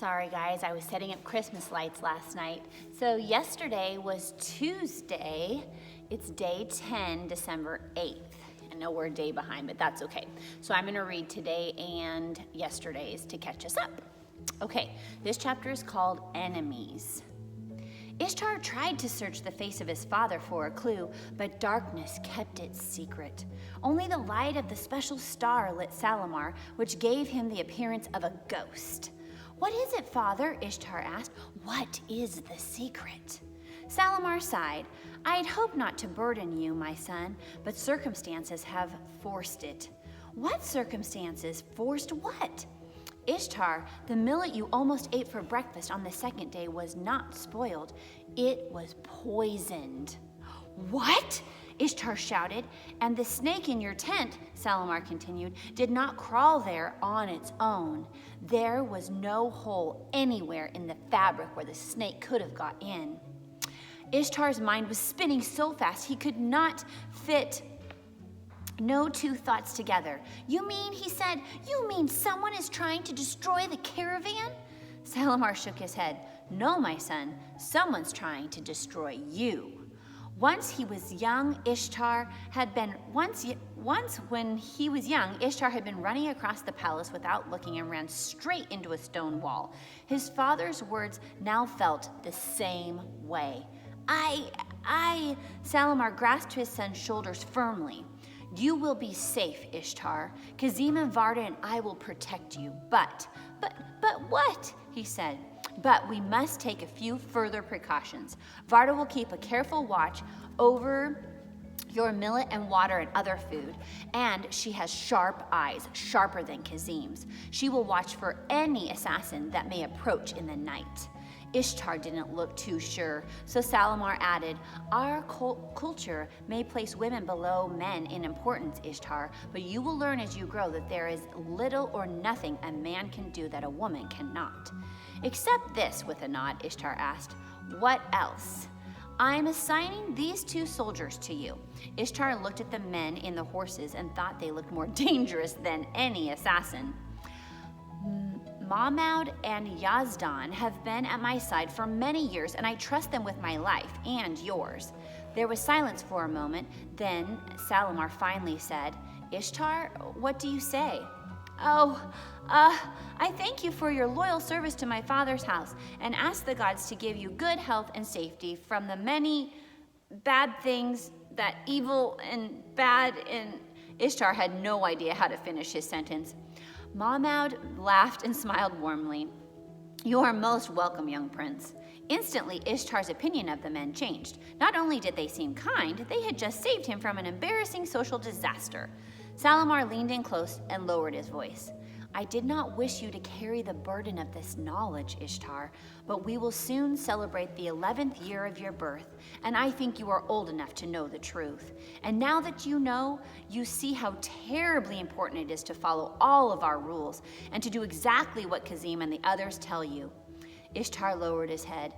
Sorry guys, I was setting up Christmas lights last night. So yesterday was Tuesday. It's day 10, December 8th. I know we're a day behind, but that's okay. So I'm gonna read today and yesterday's to catch us up. Okay, this chapter is called Enemies. Ishtar tried to search the face of his father for a clue, but darkness kept it secret. Only the light of the special star lit Salamar, which gave him the appearance of a ghost. "What is it, father?" Ishtar asked. "What is the secret?" Salamar sighed. "I'd hoped not to burden you, my son, but circumstances have forced it." "What circumstances? Forced what?" "Ishtar, the millet you almost ate for breakfast on the second day was not spoiled. It was poisoned." "What?" Ishtar shouted. "And the snake in your tent," Salamar continued, "did not crawl there on its own. There was no hole anywhere in the fabric where the snake could have got in." Ishtar's mind was spinning so fast he could not fit no two thoughts together. "You mean," he said, "you mean someone is trying to destroy the caravan?" Salamar shook his head. "No, my son, someone's trying to destroy you." Once when he was young, Ishtar had been running across the palace without looking and ran straight into a stone wall. His father's words now felt the same way. I, Salamar grasped his son's shoulders firmly. "You will be safe, Ishtar. Kazim and Varda and I will protect you. But what?" he said. "But we must take a few further precautions. Varda will keep a careful watch over your millet and water and other food, and she has sharp eyes, sharper than Kazim's. She will watch for any assassin that may approach in the night." Ishtar didn't look too sure, so Salamar added, "Our culture may place women below men in importance, Ishtar, but you will learn as you grow that there is little or nothing a man can do that a woman cannot." "Except this," with a nod, Ishtar asked. "What else?" "I'm assigning these two soldiers to you." Ishtar looked at the men in the horses and thought they looked more dangerous than any assassin. "Mahmoud and Yazdan have been at my side for many years, and I trust them with my life and yours." There was silence for a moment. Then Salamar finally said, "Ishtar, what do you say?" I thank you for your loyal service to my father's house and ask the gods to give you good health and safety from the many bad things that evil and bad and..." Ishtar had no idea how to finish his sentence. Mahmoud laughed and smiled warmly. "You are most welcome, young prince." Instantly, Ishtar's opinion of the men changed. Not only did they seem kind, they had just saved him from an embarrassing social disaster. Salamar leaned in close and lowered his voice. "I did not wish you to carry the burden of this knowledge, Ishtar, but we will soon celebrate the 11th year of your birth, and I think you are old enough to know the truth. And now that you know, you see how terribly important it is to follow all of our rules and to do exactly what Kazim and the others tell you." Ishtar lowered his head.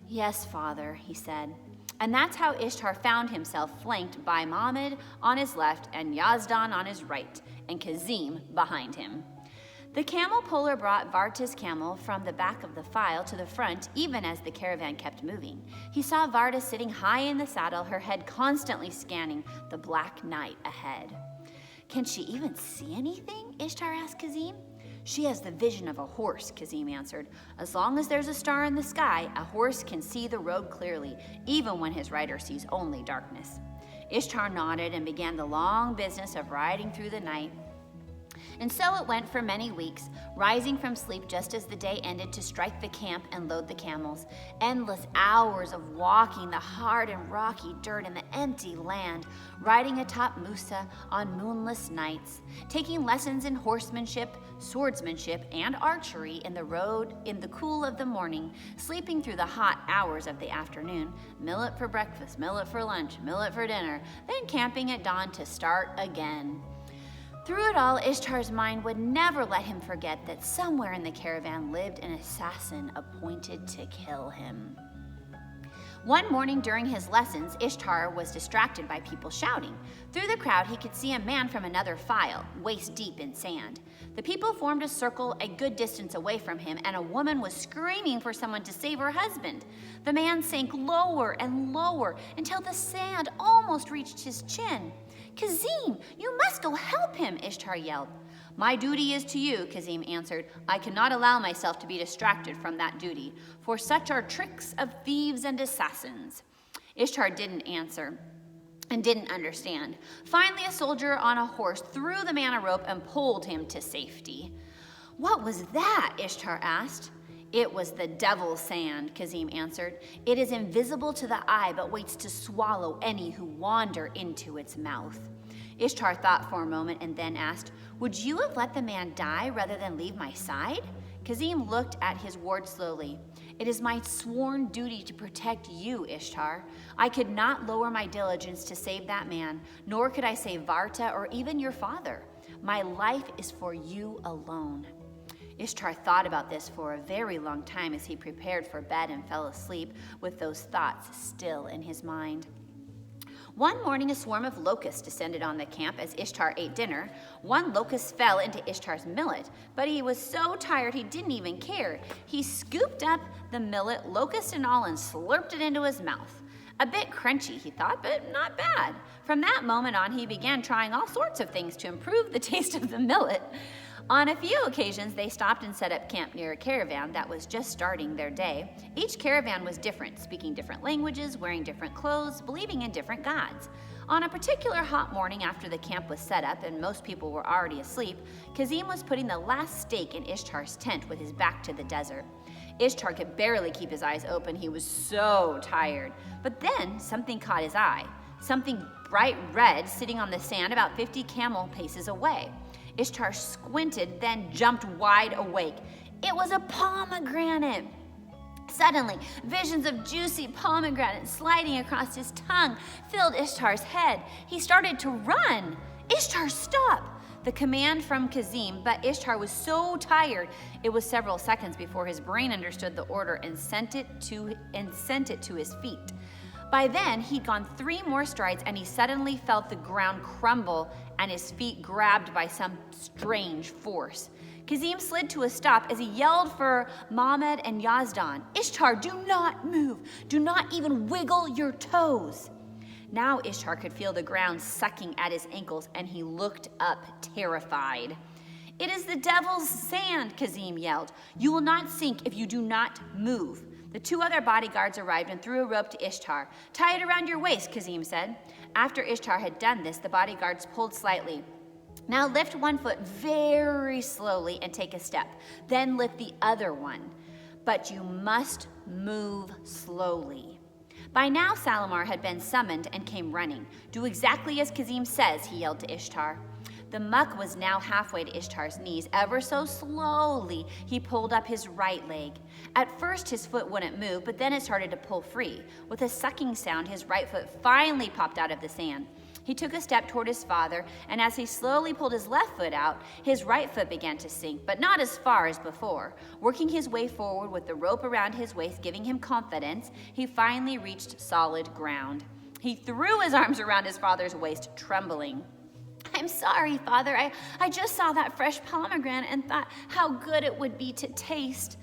"Yes, father," he said. And that's how Ishtar found himself flanked by Mahmud on his left and Yazdan on his right, and Kazim behind him. The camel puller brought Varta's camel from the back of the file to the front even as the caravan kept moving. He saw Varta sitting high in the saddle, her head constantly scanning the black night ahead. "Can she even see anything?" Ishtar asked Kazim. "She has the vision of a horse," Kazim answered. "As long as there's a star in the sky, a horse can see the road clearly, even when his rider sees only darkness." Ishtar nodded and began the long business of riding through the night. And so it went for many weeks, rising from sleep just as the day ended to strike the camp and load the camels. Endless hours of walking the hard and rocky dirt in the empty land, riding atop Musa on moonless nights, taking lessons in horsemanship, swordsmanship, and archery in the cool of the morning, sleeping through the hot hours of the afternoon, millet for breakfast, millet for lunch, millet for dinner, then camping at dawn to start again. Through it all, Ishtar's mind would never let him forget that somewhere in the caravan lived an assassin appointed to kill him. One morning during his lessons, Ishtar was distracted by people shouting. Through the crowd, he could see a man from another file, waist deep in sand. The people formed a circle a good distance away from him, and a woman was screaming for someone to save her husband. The man sank lower and lower until the sand almost reached his chin. "Kazim, you must go help him," Ishtar yelled. "My duty is to you," Kazim answered. "I cannot allow myself to be distracted from that duty, for such are tricks of thieves and assassins." Ishtar didn't answer and didn't understand. Finally, a soldier on a horse threw the man a rope and pulled him to safety. "What was that?" Ishtar asked. "It was the devil's sand," Kazim answered. "It is invisible to the eye, but waits to swallow any who wander into its mouth." Ishtar thought for a moment and then asked, "Would you have let the man die rather than leave my side?" Kazim looked at his ward slowly. "It is my sworn duty to protect you, Ishtar. I could not lower my diligence to save that man, nor could I save Varta or even your father. My life is for you alone." Ishtar thought about this for a very long time as he prepared for bed and fell asleep with those thoughts still in his mind. One morning, a swarm of locusts descended on the camp as Ishtar ate dinner. One locust fell into Ishtar's millet, but he was so tired he didn't even care. He scooped up the millet, locust and all, and slurped it into his mouth. A bit crunchy, he thought, but not bad. From that moment on, he began trying all sorts of things to improve the taste of the millet. On a few occasions, they stopped and set up camp near a caravan that was just starting their day. Each caravan was different, speaking different languages, wearing different clothes, believing in different gods. On a particular hot morning after the camp was set up and most people were already asleep, Kazim was putting the last stake in Ishtar's tent with his back to the desert. Ishtar could barely keep his eyes open. He was so tired. But then something caught his eye, something bright red sitting on the sand about 50 camel paces away. Ishtar squinted, then jumped wide awake. It was a pomegranate. Suddenly, visions of juicy pomegranate sliding across his tongue filled Ishtar's head. He started to run. "Ishtar, stop!" The command from Kazim, but Ishtar was so tired, it was several seconds before his brain understood the order and sent it to his feet. By then, he'd gone 3 more strides and he suddenly felt the ground crumble and his feet grabbed by some strange force. Kazim slid to a stop as he yelled for Mahmud and Yazdan. "Ishtar, do not move. Do not even wiggle your toes." Now Ishtar could feel the ground sucking at his ankles and he looked up terrified. "It is the devil's sand," Kazim yelled. "You will not sink if you do not move." The 2 other bodyguards arrived and threw a rope to Ishtar. "Tie it around your waist," Kazim said. After Ishtar had done this, the bodyguards pulled slightly. "Now lift one foot very slowly and take a step. Then lift the other one. But you must move slowly." By now, Salamar had been summoned and came running. "Do exactly as Kazim says," he yelled to Ishtar. The muck was now halfway to Ishtar's knees. Ever so slowly, he pulled up his right leg. At first, his foot wouldn't move, but then it started to pull free. With a sucking sound, his right foot finally popped out of the sand. He took a step toward his father, and as he slowly pulled his left foot out, his right foot began to sink, but not as far as before. Working his way forward with the rope around his waist, giving him confidence, he finally reached solid ground. He threw his arms around his father's waist, trembling. "I'm sorry, Father. I just saw that fresh pomegranate and thought how good it would be to taste."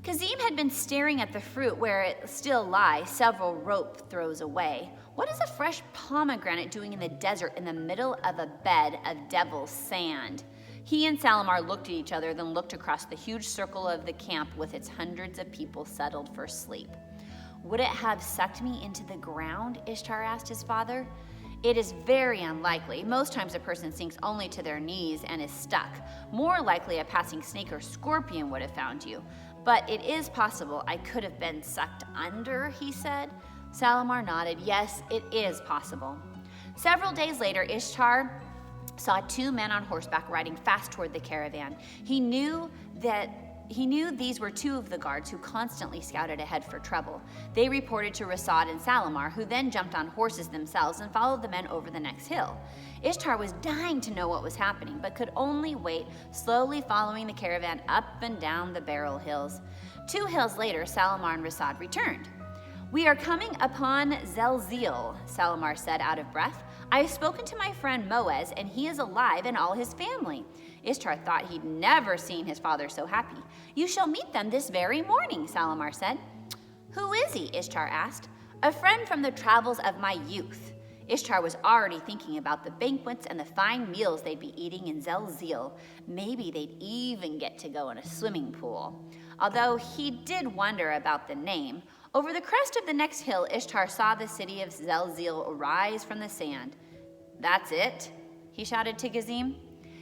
Kazim had been staring at the fruit where it still lies, several rope throws away. What is a fresh pomegranate doing in the desert in the middle of a bed of devil's sand? He and Salamar looked at each other, then looked across the huge circle of the camp with its hundreds of people settled for sleep. "Would it have sucked me into the ground?" Ishtar asked his father. "It is very unlikely. Most times a person sinks only to their knees and is stuck. More likely a passing snake or scorpion would have found you. But it is possible I could have been sucked under," he said. Salamar nodded. "Yes, it is possible." Several days later, Ishtar saw 2 men on horseback riding fast toward the caravan. He knew these were 2 of the guards who constantly scouted ahead for trouble. They reported to Rasad and Salamar, who then jumped on horses themselves and followed the men over the next hill. Ishtar was dying to know what was happening, but could only wait, slowly following the caravan up and down the barrel hills. 2 hills later, Salamar and Rasad returned. "We are coming upon Zelzeel," Salamar said out of breath. "I have spoken to my friend Moaz, and he is alive and all his family." Ishtar thought he'd never seen his father so happy. "You shall meet them this very morning," Salamar said. "Who is he?" Ishtar asked. "A friend from the travels of my youth." Ishtar was already thinking about the banquets and the fine meals they'd be eating in Zelzeel. Maybe they'd even get to go in a swimming pool. Although he did wonder about the name. Over the crest of the next hill, Ishtar saw the city of Zelzeel arise from the sand. "That's it?" he shouted to Gazim.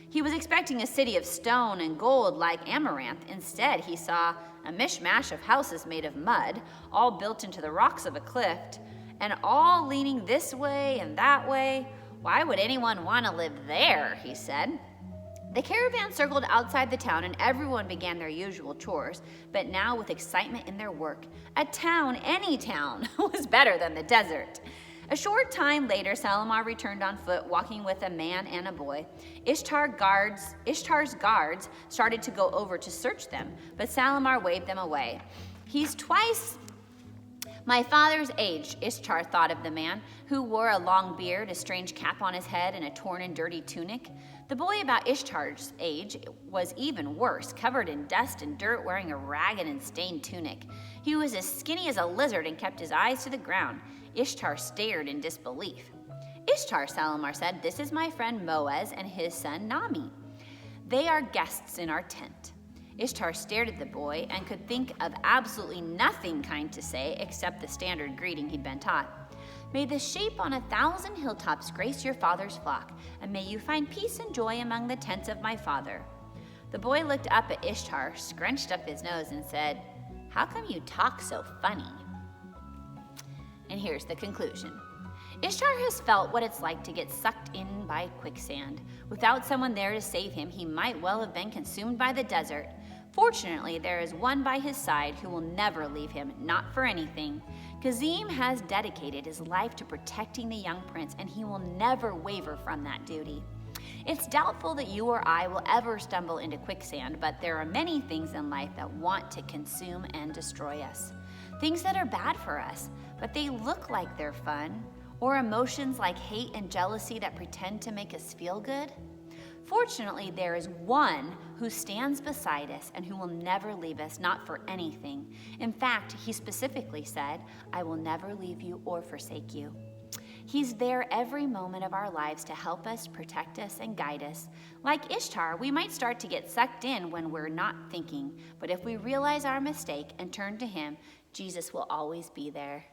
He was expecting a city of stone and gold like Amaranth. Instead, he saw a mishmash of houses made of mud, all built into the rocks of a cliff, and all leaning this way and that way. "Why would anyone want to live there?" he said. The caravan circled outside the town, and everyone began their usual chores, but now with excitement in their work. A town, any town, was better than the desert. A short time later, Salamar returned on foot, walking with a man and a boy. Ishtar's guards started to go over to search them, but Salamar waved them away. "He's twice my father's age," Ishtar thought of the man, who wore a long beard, a strange cap on his head, and a torn and dirty tunic. The boy about Ishtar's age was even worse, covered in dust and dirt, wearing a ragged and stained tunic. He was as skinny as a lizard and kept his eyes to the ground. Ishtar stared in disbelief. "Ishtar," Salamar said, "this is my friend Moaz and his son Nami. They are guests in our tent." Ishtar stared at the boy and could think of absolutely nothing kind to say except the standard greeting he'd been taught. "May the shape on 1,000 hilltops grace your father's flock, and may you find peace and joy among the tents of my father." The boy looked up at Ishtar, scrunched up his nose, and said, "How come you talk so funny?" And here's the conclusion. Ishtar has felt what it's like to get sucked in by quicksand. Without someone there to save him, he might well have been consumed by the desert. Fortunately, there is one by his side who will never leave him, not for anything. Gazim has dedicated his life to protecting the young prince, and he will never waver from that duty. It's doubtful that you or I will ever stumble into quicksand, but there are many things in life that want to consume and destroy us. Things that are bad for us, but they look like they're fun, or emotions like hate and jealousy that pretend to make us feel good. Fortunately, there is one who stands beside us and who will never leave us, not for anything. In fact, he specifically said, "I will never leave you or forsake you." He's there every moment of our lives to help us, protect us, and guide us. Like Ishtar, we might start to get sucked in when we're not thinking, but if we realize our mistake and turn to him, Jesus will always be there.